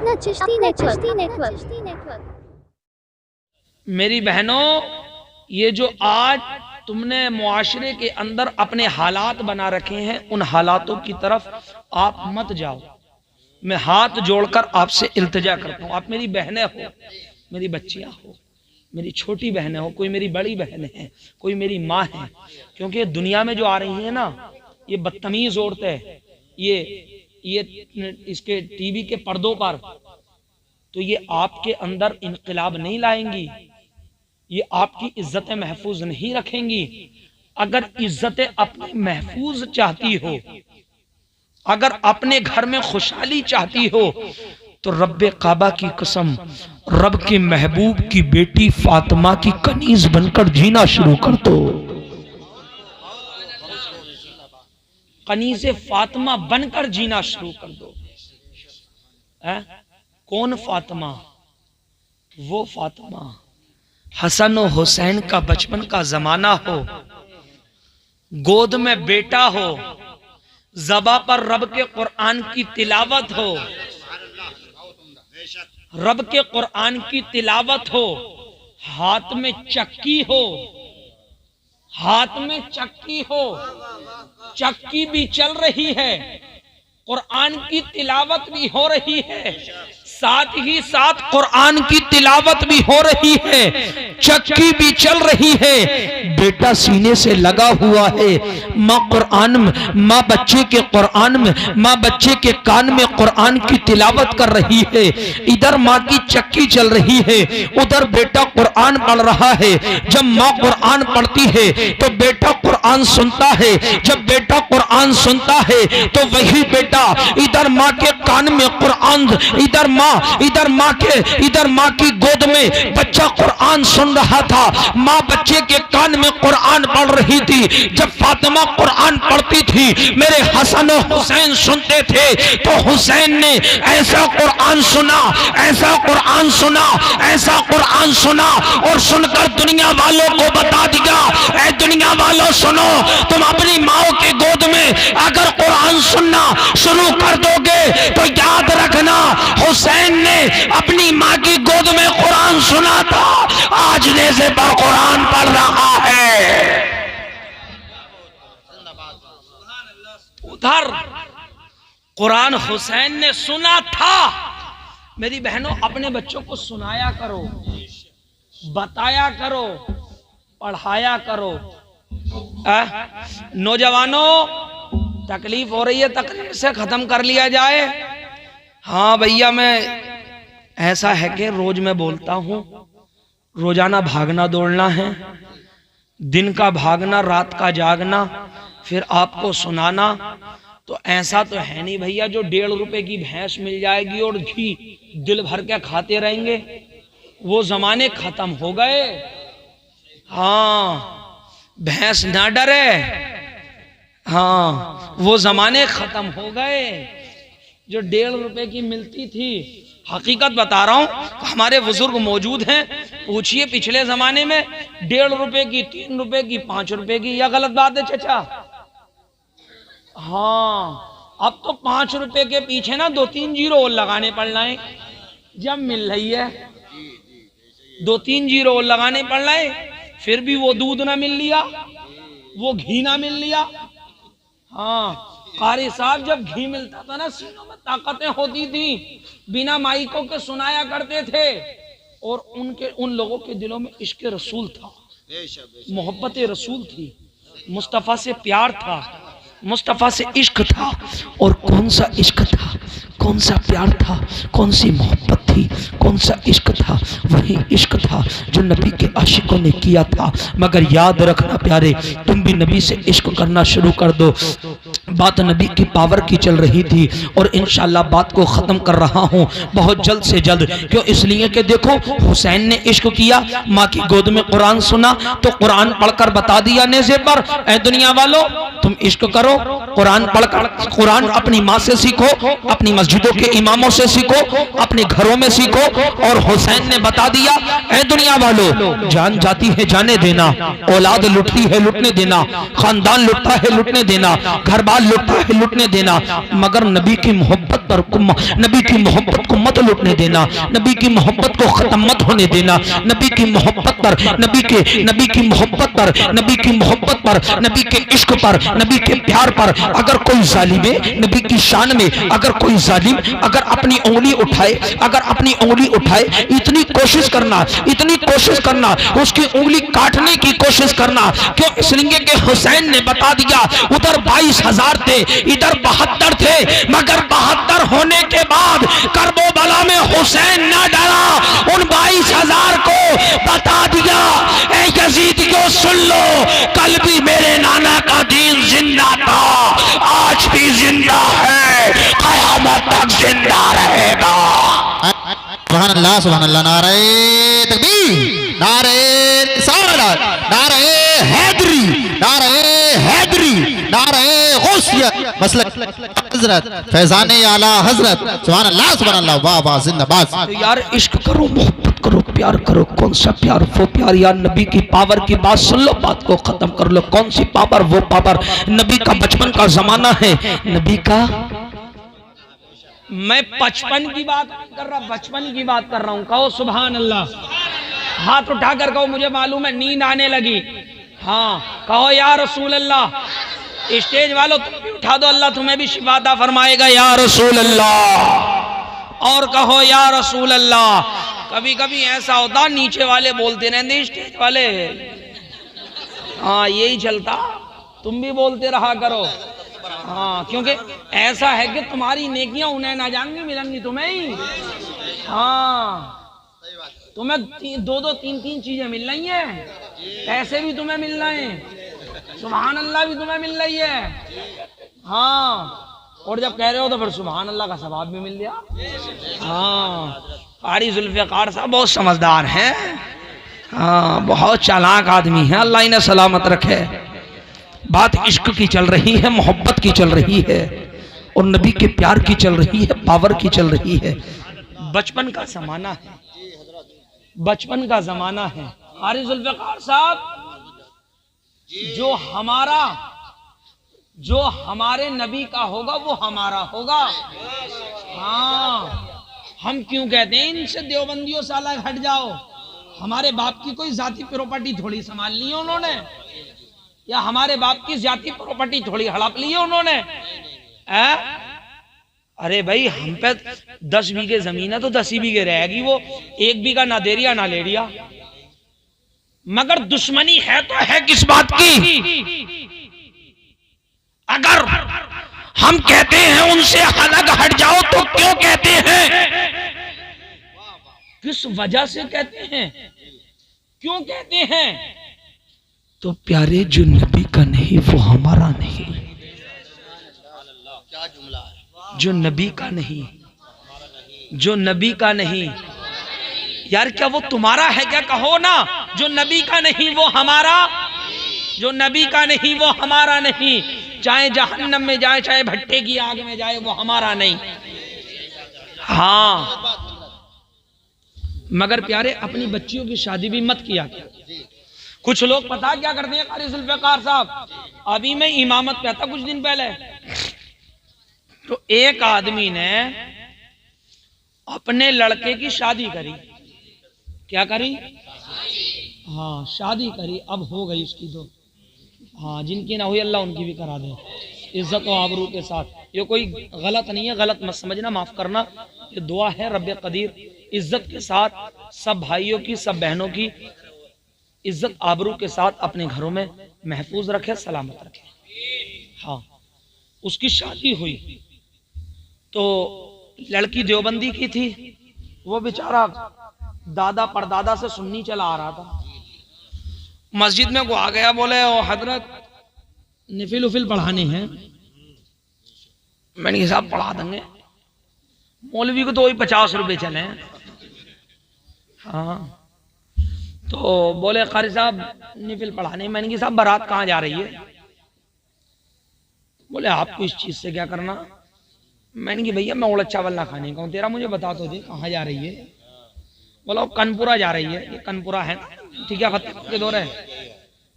अपना चिश्ती नेटवर्क। मेरी बहनों, ये जो आज तुमने मुआशरे के अंदर अपने हालात बना रखे हैं, उन हालातों की तरफ आप मत जाओ। मैं हाथ जोड़कर आपसे इल्तिजा करता हूँ, आप मेरी बहनें हो, मेरी बच्चियां हो, मेरी छोटी बहनें हो, कोई मेरी बड़ी बहनें हैं, कोई मेरी माँ है, क्योंकि दुनिया में जो आ रही है ना, ये बदतमीज औरतें, ये इसके टीवी के पर्दों पर, तो ये आपके अंदर इनकलाब नहीं लाएंगी, ये आपकी इज्जतें महफूज नहीं रखेंगी। अगर इज्जतें अपनी महफूज चाहती हो, अगर अपने घर में खुशहाली चाहती हो, तो रब्बे काबा की कसम, रब के महबूब की बेटी फातिमा की कनीज बनकर जीना शुरू कर दो। कनीज़े फातिमा बनकर जीना शुरू कर दो। कौन फातिमा? वो फातिमा हसन और हुसैन का बचपन का जमाना हो, गोद में बेटा हो, ज़बा पर रब के कुरान की तिलावत हो, रब के कुरान की तिलावत हो, हाथ में चक्की हो, हाथ में चक्की हो, चक्की भी चल रही है, कुरान की तिलावत भी हो रही है, साथ ही साथ कुरान की तिलावत भी हो रही है, चक्की भी चल रही है, बेटा सीने से लगा हुआ है, माँ कुरान में, माँ बच्चे के कुरान में, माँ बच्चे के कान में कुरान की तिलावत कर रही है। इधर माँ की चक्की चल रही है, उधर बेटा कुरान पढ़ रहा है। जब माँ कुरान पढ़ती है तो बेटा कुरान सुनता है, जब बेटा कुरान सुनता है तो वही बेटा इधर माँ के कान में कुरान, इधर माँ की गोद में बच्चा कुरान सुन रहा था, माँ बच्चे के कान में कुरान पढ़ रही थी। जब फातिमा कुरान पढ़ती थी, मेरे हसन और हुसैन सुनते थे, तो हुसैन ने ऐसा कुरान सुना, ऐसा कुरान सुना, ऐसा कुरान सुना, और सुनकर दुनिया वालों को बता दिया, ऐ दुनिया वालों सुनो, तुम अपनी माओ के गोद में अगर कुरान सुनना शुरू कर दोगे तो याद रखना, हुसैन ने अपनी माँ की गोद में कुरान सुना था, आज नेज़े पर कुरान पढ़ रहा है। उधर कुरान हुसैन ने सुना था। मेरी बहनों, अपने बच्चों को सुनाया करो, बताया करो, पढ़ाया करो। नौजवानों, तकलीफ हो रही है, तकलीफ से खत्म कर लिया जाए। हाँ भैया, मैं ऐसा है कि रोज मैं बोलता हूँ, रोजाना भागना दौड़ना है, दिन का भागना, रात का जागना, फिर आपको सुनाना। तो ऐसा तो है नहीं भैया जो 1.5 रुपए की भैंस मिल जाएगी और घी दिल भर के खाते रहेंगे, वो जमाने खत्म हो गए। हाँ, भैंस ना डरे, हाँ, वो जमाने खत्म हो गए जो 1.5 रुपए की मिलती थी। हकीकत बता रहा हूं, हमारे बुजुर्ग मौजूद हैं, पूछिए पिछले जमाने में 1.5 रुपए की, 3 रुपए की, 5 रुपए की, या गलत बात है चाचा? हाँ, अब तो 5 रुपए के पीछे ना 2-3 जीरो और लगाने पड़ रहे हैं। जब मिल रही है 2-3 जीरो और लगाने पड़ रहे, फिर भी वो दूध ना मिल लिया, वो घी ना मिल लिया। हाँ, कारी साहब, जब घी मिलता था ना, सीनों में ताकतें होती थी, बिना माइकों के सुनाया करते थे, और उन लोगों के दिलों में इश्क रसूल था, मोहब्बत रसूल थी, मुस्तफ़ा से प्यार था, मुस्तफ़ा से इश्क था। और कौन सा इश्क था, कौन सा प्यार था, कौन सी मोहब्बत थी, कौन सा इश्क था? वही इश्क था जो नबी के आशिकों ने किया था। मगर याद रखना प्यारे, तुम भी नबी से इश्क करना शुरू कर दो। बात नबी की पावर की चल रही थी, और इंशाल्लाह बात को ख़त्म कर रहा हूँ बहुत जल्द से जल्द। क्यों? इसलिए कि देखो, हुसैन ने इश्क किया, माँ की गोद में कुरान सुना, तो कुरान पढ़कर बता दिया नेज़े पर, ऐ दुनिया वालों, तुम इश्क करो, कुरान पढ़कर कुरान अपनी माँ से सीखो, अपनी मस्जिदों के इमामों से सीखो, अपने घरों में सीखो। और हुसैन ने बता दिया, ऐ दुनिया वालों, जान जाती है जाने देना, औलाद लुटती है लुटने देना, खानदान लुटता है लुटने देना, घर बार लुटता है लुटने देना, मगर नबी की मोहब्बत पर नबी की मोहब्बत को मत लुटने देना, नबी की मोहब्बत को खत्म मत होने देना। नबी की मोहब्बत पर, नबी की मोहब्बत पर, नबी की मोहब्बत पर, नबी के इश्क पर, नबी के प्यार पर अगर कोई जालिम है, नबी की शान में अगर कोई जालिम अगर अपनी उंगली उठाए, अगर अपनी उंगली उठाए, इतनी कोशिश करना उसकी उंगली काटने की कोशिश करना। क्यों? इसलिए कि हुसैन ने बता दिया, उधर 22,000 थे, इधर 72 थे, मगर 72 होने के बाद करबला में हुसैन ना डरा, उन 22,000 को बता दिया, ऐ यजीदियों सुन लो, कल भी मेरे नाना का दीन जिंदा था, आज भी जिंदा है, क़यामत तक जिंदा रहेगा। सुभान अल्लाह, नारे तकबीर, नारे रिसालत, नारे हैदरी, नारे गौसियत, मसलक हजरत फैजान आला हजरत। सुभान अल्लाह, वाह वाह, जिंदाबाद। तो यार इश्क करो, मोहब्बत करो, प्यार करो। कौन सा प्यार? वो प्यार यार नबी की पावर की बात सुन लो, बात को खत्म कर लो। कौन सी पावर? वो पावर नबी का बचपन का जमाना है, नबी का। मैं 55 की बात कर रहा, बचपन की बात कर रहा हूं। कहो सुभान अल्लाह। हाथ उठाकर कहो, मुझे मालूम है नींद आने लगी। हाँ कहो या रसूल अल्लाह। स्टेज वालों तुम भी उठा दो, अल्लाह तुम्हें भी शिफा अता फरमाएगा, या रसूल अल्लाह। और कहो या रसूल अल्लाह। कभी कभी ऐसा होता नीचे वाले बोलते रहते, स्टेज वाले। हाँ यही चलता, तुम भी बोलते रहा करो। हाँ क्योंकि ऐसा है कि तुम्हारी नेकियां उन्हें ना जाएंगी, मिलेंगी तुम्हें ही। हाँ तुम्हें 2-2, 3-3 चीजें मिल रही हैं, पैसे भी तुम्हें मिल रहे हैं, सुभान अल्लाह भी तुम्हें मिल रही है। हाँ और जब कह रहे हो तो फिर सुभान अल्लाह का सवाब भी मिल गया। हाँ कारी जुल्फ़िकार साहब बहुत समझदार हैं। हाँ बहुत चालाक आदमी है, अल्लाह इन्हें सलामत रखे। बात इश्क की चल रही है, मोहब्बत की चल रही है, और नबी के प्यार की चल रही है, पावर की चल रही है। बचपन का जमाना है, बचपन का जमाना है। कारी जुल्फ़िकार साहब, जो हमारे नबी का होगा वो हमारा होगा। हाँ हम क्यों कहते हैं इनसे देवबंदियों से अलग हट जाओ? हमारे बाप की कोई जाति प्रॉपर्टी थोड़ी संभाल ली है उन्होंने, या हमारे बाप की जाति प्रॉपर्टी थोड़ी हड़प ली है उन्होंने। अरे भाई हम पे 10 बीघे जमीन है तो 10 ही बीघे रहेगी, वो 1 बीघा ना दे रिया ना ले रिया। मगर दुश्मनी है तो है किस बात की? अगर हम कहते हैं उनसे अलग हट जाओ तो क्यों कहते हैं? किस वजह से कहते हैं? क्यों कहते हैं? तो प्यारे जो नबी का नहीं वो हमारा नहीं, जो नबी का नहीं, जो नबी का नहीं। यार क्या वो तुम्हारा है क्या? कहो ना, जो नबी का नहीं वो हमारा, जो नबी का नहीं वो हमारा नहीं। चाहे जहन्नम में जाए, चाहे भट्टे की आग में जाए, वो हमारा नहीं। हाँ मगर प्यारे अपनी बच्चियों की शादी भी मत किया क्या। कुछ लोग पता क्या करते हैं कारी जुल्फ़िकार साहब, अभी मैं इमामत पे था कुछ दिन पहले, तो एक आदमी ने अपने लड़के की शादी करी। क्या करी? हाँ शादी करी, अब हो गई उसकी तो। हाँ जिनकी ना हुई अल्लाह उनकी भी करा दे, इज्जत और आबरू के साथ। ये कोई गलत नहीं है, गलत मत समझना, माफ करना। ये दुआ है रब्बे कदीर इज्जत के साथ सब भाइयों की, सब बहनों की इज्जत आबरू के साथ अपने घरों में महफूज रखे, सलामत रखे। हाँ उसकी शादी हुई तो लड़की देवबंदी की थी, वो बेचारा दादा परदादा से सुन्नी चला आ रहा था। मस्जिद में को आ गया, बोले ओ हजरत निफिल उफिल पढ़ाने हैं। मैंने कहा साहब पढ़ा देंगे, मौलवी को तो वही 50 रुपए चले हैं। हाँ तो बोले कारी साहब निफिल पढ़ाने। मैंने कहा साहब बारात कहाँ जा रही है? बोले आपको इस चीज से क्या करना? मैंने कि भैया मैं उड़द चावल ना खाने का हूँ, तेरा मुझे बता तो दे कहाँ जा रही है। बोला वो कनपुरा जा रही है। ये कनपुरा है ठीक है, खत्म के दौर है,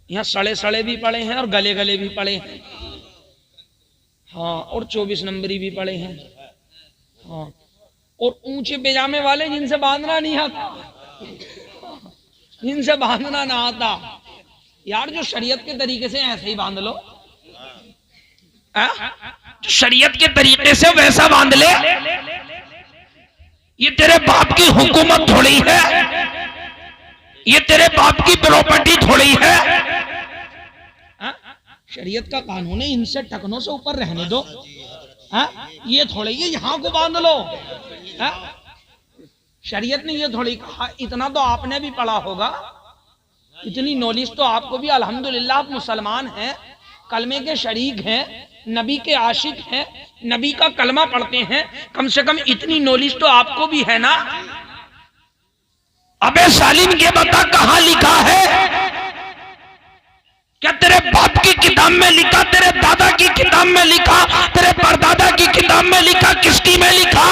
यहाँ सड़े सड़े भी पड़े हैं और गले गले भी पड़े हैं, हाँ, और 24 नंबरी भी पड़े हैं, हाँ, और ऊंचे पैजामे वाले जिनसे बांधना नहीं आता, जिनसे बांधना ना आता। यार जो शरीयत के तरीके से ऐसे ही बांध लो, शरीयत के तरीके से वैसा बांध ले। ये तेरे बाप की हुकूमत थोड़ी है, ये तेरे बाप की प्रॉपर्टी थोड़ी है। शरीयत का कानून है, इनसे टकनों से ऊपर रहने दो। ये थोड़ी ये यहाँ को बांध लो। शरीयत ने ये थोड़ी कहा। इतना तो आपने भी पढ़ा होगा, इतनी नॉलेज तो आपको भी, अल्हम्दुलिल्लाह आप मुसलमान हैं, कलमे के शरीक हैं, नबी के आशिक हैं, नबी का कलमा पढ़ते हैं, कम से कम इतनी नॉलेज तो आपको भी है ना। अबे सालिम ये बता कहां लिखा है? क्या तेरे बाप की किताब में लिखा, तेरे दादा की किताब में लिखा, तेरे परदादा की किताब में लिखा, किसकी में लिखा?